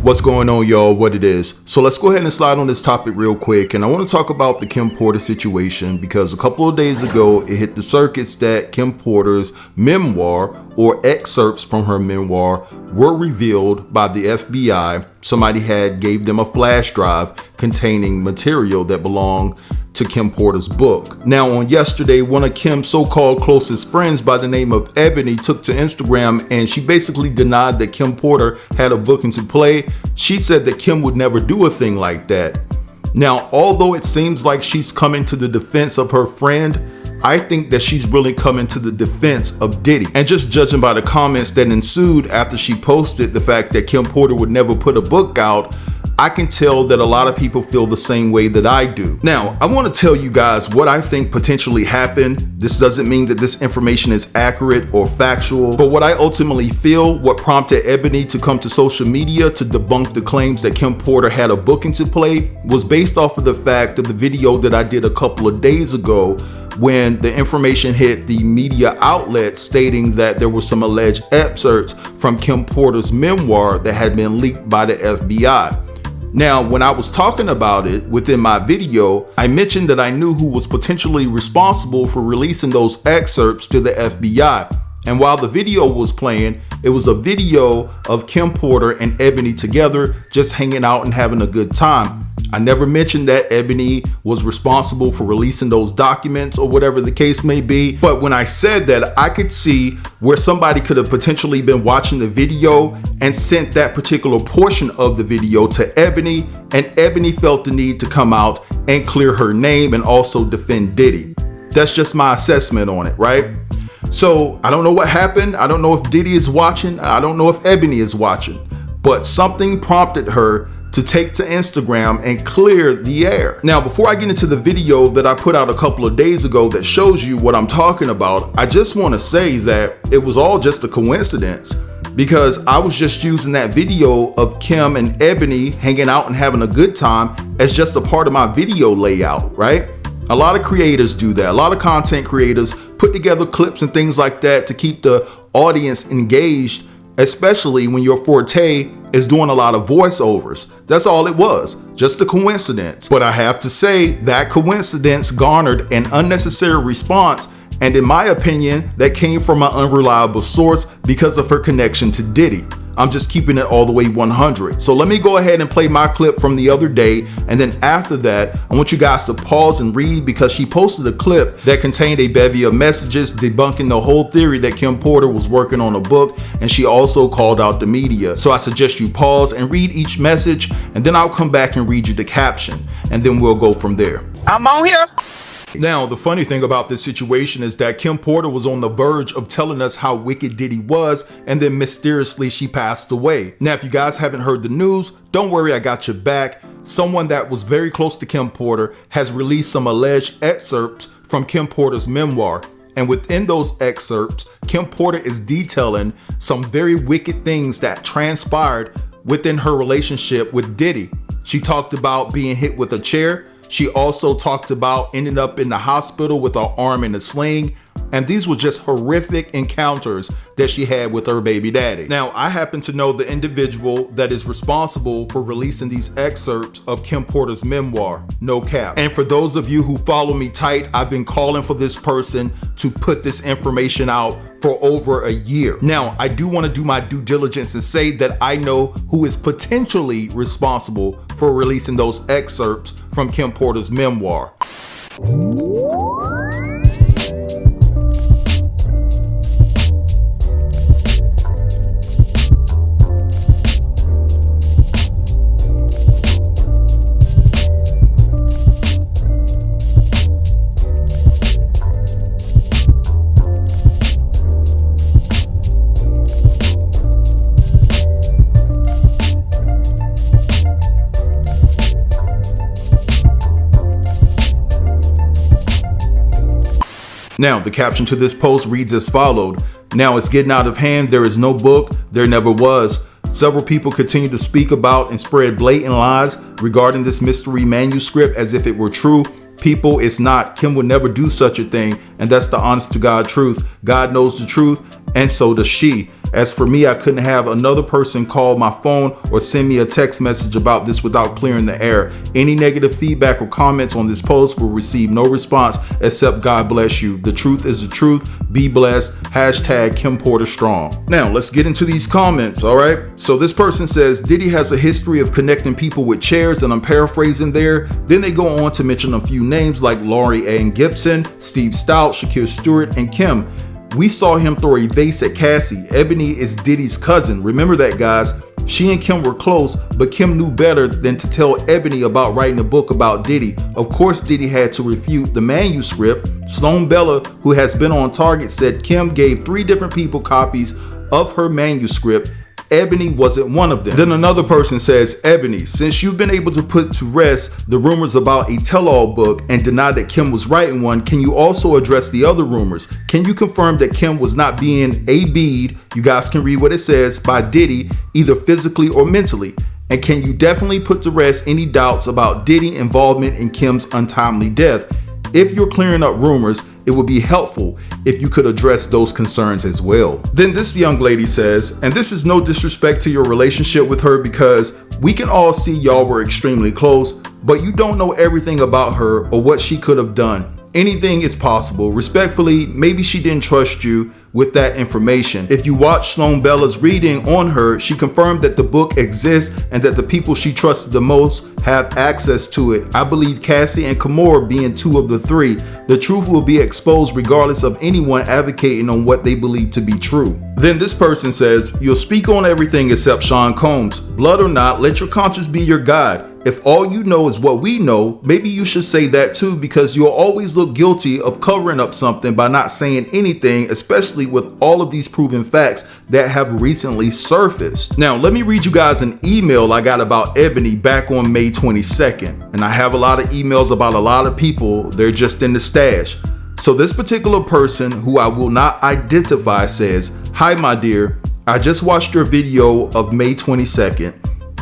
What's going on, y'all? What it is. So let's go ahead and slide on this topic real quick. And I want to talk about the Kim Porter situation because a couple of days ago, it hit the circuits that Kim Porter's memoir or excerpts from her memoir were revealed by the FBI. Somebody had gave them a flash drive containing material that belonged to Kim Porter's book. Now, on yesterday, one of Kim's so-called closest friends by the name of Eboni took to Instagram and she basically denied that Kim Porter had a book into play. She said that Kim would never do a thing like that. Now, although it seems like she's coming to the defense of her friend, I think that she's really coming to the defense of Diddy. And just judging by the comments that ensued after she posted the fact that Kim Porter would never put a book out, I can tell that a lot of people feel the same way that I do. Now, I want to tell you guys what I think potentially happened. This doesn't mean that this information is accurate or factual, but what I ultimately feel, what prompted Eboni to come to social media to debunk the claims that Kim Porter had a book into play was based off of the fact of the video that I did a couple of days ago when the information hit the media outlet stating that there were some alleged excerpts from Kim Porter's memoir that had been leaked by the FBI. Now, when I was talking about it within my video, I mentioned that I knew who was potentially responsible for releasing those excerpts to the FBI. And while the video was playing, it was a video of Kim Porter and Eboni together just hanging out and having a good time. I never mentioned that Eboni was responsible for releasing those documents or whatever the case may be. But when I said that, I could see where somebody could have potentially been watching the video and sent that particular portion of the video to Eboni, and Eboni felt the need to come out and clear her name and also defend Diddy. That's just my assessment on it, right? So I don't know what happened. I don't know if Diddy is watching. I don't know if Eboni is watching, but something prompted her to take to Instagram and clear the air. Now, before I get into the video that I put out a couple of days ago that shows you what I'm talking about, I just want to say that it was all just a coincidence because I was just using that video of Kim and Eboni hanging out and having a good time as just a part of my video layout, right? A lot of creators do that. A lot of content creators put together clips and things like that to keep the audience engaged, especially when your forte is doing a lot of voiceovers. That's all it was, just a coincidence. But I have to say that coincidence garnered an unnecessary response, and in my opinion, that came from an unreliable source because of her connection to Diddy. I'm just keeping it all the way 100. So let me go ahead and play my clip from the other day, and then after that, I want you guys to pause and read because she posted a clip that contained a bevy of messages debunking the whole theory that Kim Porter was working on a book, and she also called out the media. So I suggest you pause and read each message, and then I'll come back and read you the caption, and then we'll go from there. I'm on here. Now, the funny thing about this situation is that Kim Porter was on the verge of telling us how wicked Diddy was, and then mysteriously she passed away. Now, if you guys haven't heard the news, don't worry, I got your back. Someone that was very close to Kim Porter has released some alleged excerpts from Kim Porter's memoir. And within those excerpts, Kim Porter is detailing some very wicked things that transpired within her relationship with Diddy. She talked about being hit with a chair. She also talked about ending up in the hospital with her arm in a sling. And these were just horrific encounters that she had with her baby daddy. Now, I happen to know the individual that is responsible for releasing these excerpts of Kim Porter's memoir, no cap. And for those of you who follow me tight, I've been calling for this person to put this information out for over a year. Now, I do want to do my due diligence and say that I know who is potentially responsible for releasing those excerpts from Kim Porter's memoir. Now, the caption to this post reads as followed. Now it's getting out of hand. There is no book. There never was. Several people continue to speak about and spread blatant lies regarding this mystery manuscript as if it were true. People, it's not. Kim would never do such a thing. And that's the honest to God truth. God knows the truth, and so does she. As for me, I couldn't have another person call my phone or send me a text message about this without clearing the air. Any negative feedback or comments on this post will receive no response except God bless you. The truth is the truth. Be blessed. Hashtag Kim Porter Strong. Now, let's get into these comments, all right? So this person says, Diddy has a history of connecting people with chairs, and I'm paraphrasing there. Then they go on to mention a few names like Laurie Ann Gibson, Steve Stout, Shakir Stewart, and Kim. We saw him throw a vase at Cassie. Eboni is Diddy's cousin. Remember that, guys. She and Kim were close, but Kim knew better than to tell Eboni about writing a book about Diddy. Of course, Diddy had to refute the manuscript. Sloan Bella, who has been on Target, said Kim gave 3 different people copies of her manuscript. Eboni wasn't one of them. Then another person says, Eboni, since you've been able to put to rest the rumors about a tell-all book and deny that Kim was writing one, can you also address the other rumors? Can you confirm that Kim was not being AB'd, you guys can read what it says, by Diddy, either physically or mentally? And can you definitely put to rest any doubts about Diddy involvement in Kim's untimely death? If you're clearing up rumors, it would be helpful if you could address those concerns as well. Then this young lady says, and this is no disrespect to your relationship with her because we can all see y'all were extremely close, but you don't know everything about her or what she could have done. Anything is possible. Respectfully, maybe she didn't trust you with that information. If you watch Sloan Bella's reading on her, she confirmed that the book exists and that the people she trusted the most have access to it. I believe Cassie and Kimora being 2 of the 3. The truth will be exposed regardless of anyone advocating on what they believe to be true. Then this person says, you'll speak on everything except Sean Combs. Blood or not, let your conscience be your guide. If all you know is what we know, maybe you should say that too, because you'll always look guilty of covering up something by not saying anything, especially with all of these proven facts that have recently surfaced. Now, let me read you guys an email I got about Eboni back on May 22nd. And I have a lot of emails about a lot of people. They're just in the stash. So this particular person, who I will not identify, says, hi, my dear. I just watched your video of May 22nd.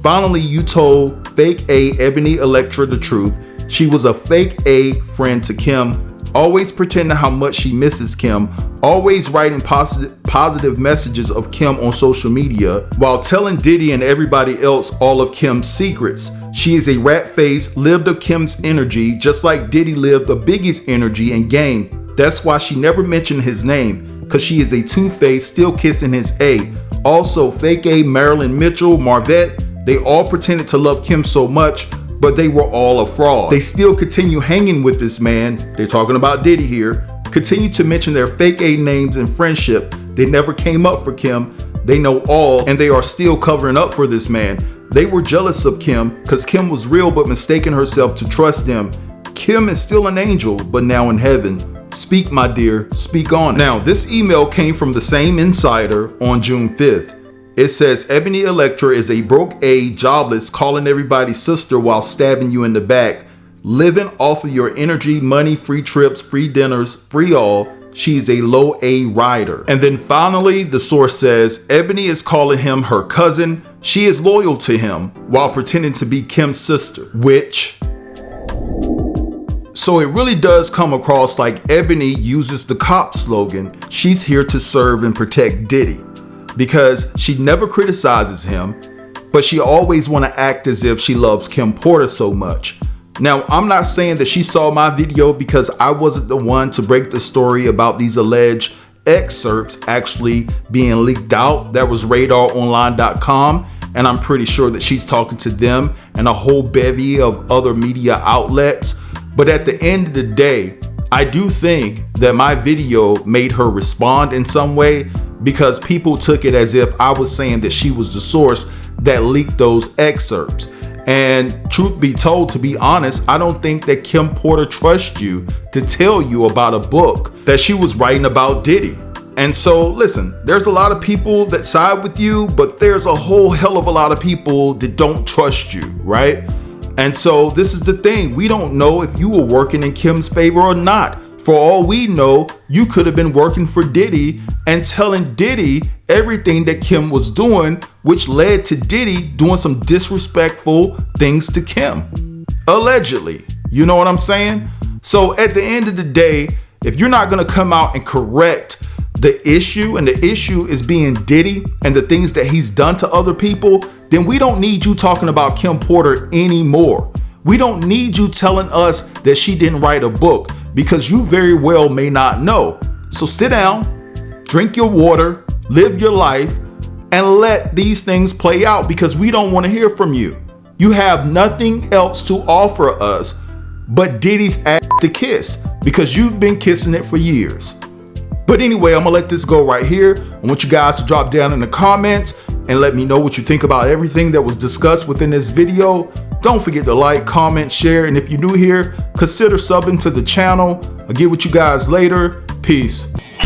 Finally, you told fake A Eboni Electra the truth. She was a fake A friend to Kim, always pretending how much she misses Kim, always writing positive messages of Kim on social media while telling Diddy and everybody else all of Kim's secrets. She is a rat face, lived of Kim's energy, just like Diddy lived of Biggie's energy and game. That's why she never mentioned his name, because she is a two-face, still kissing his A. Also, fake A Marilyn Mitchell, Marvette, they all pretended to love Kim so much, but they were all a fraud. They still continue hanging with this man. They're talking about Diddy here. Continue to mention their fake A names and friendship. They never came up for Kim. They know all, and they are still covering up for this man. They were jealous of Kim because Kim was real but mistaken herself to trust them. Kim is still an angel, but now in heaven. Speak, my dear, speak on. Now, this email came from the same insider on June 5th. It says, Eboni Electra is a broke A, jobless, calling everybody sister while stabbing you in the back, living off of your energy, money, free trips, free dinners, free all. She's a low A rider. And then finally, the source says, Eboni is calling him her cousin. She is loyal to him while pretending to be Kim's sister, which... So it really does come across like Eboni uses the cop slogan, she's here to serve and protect Diddy. Because she never criticizes him, but she always want to act as if she loves Kim Porter so much. Now, I'm not saying that she saw my video because I wasn't the one to break the story about these alleged excerpts actually being leaked out. That was radaronline.com, and I'm pretty sure that she's talking to them and a whole bevy of other media outlets. But at the end of the day, I do think that my video made her respond in some way, because people took it as if I was saying that she was the source that leaked those excerpts. And truth be told, to be honest, I don't think that Kim Porter trusts you to tell you about a book that she was writing about Diddy. And so listen, there's a lot of people that side with you, but there's a whole hell of a lot of people that don't trust you, right? And so this is the thing. We don't know if you were working in Kim's favor or not. For all we know, you could have been working for Diddy and telling Diddy everything that Kim was doing, which led to Diddy doing some disrespectful things to Kim. Allegedly. You know what I'm saying? So at the end of the day, if you're not going to come out and correct the issue, and the issue is being Diddy and the things that he's done to other people, then we don't need you talking about Kim Porter anymore. We don't need you telling us that she didn't write a book, because you very well may not know. So sit down, drink your water, live your life, and let these things play out, because we don't want to hear from you. You have nothing else to offer us but Diddy's ass to kiss, because you've been kissing it for years. But anyway, I'm gonna let this go right here. I want you guys to drop down in the comments and let me know what you think about everything that was discussed within this video. Don't forget to like, comment, share, and if you're new here, consider subbing to the channel. I'll get with you guys later. Peace.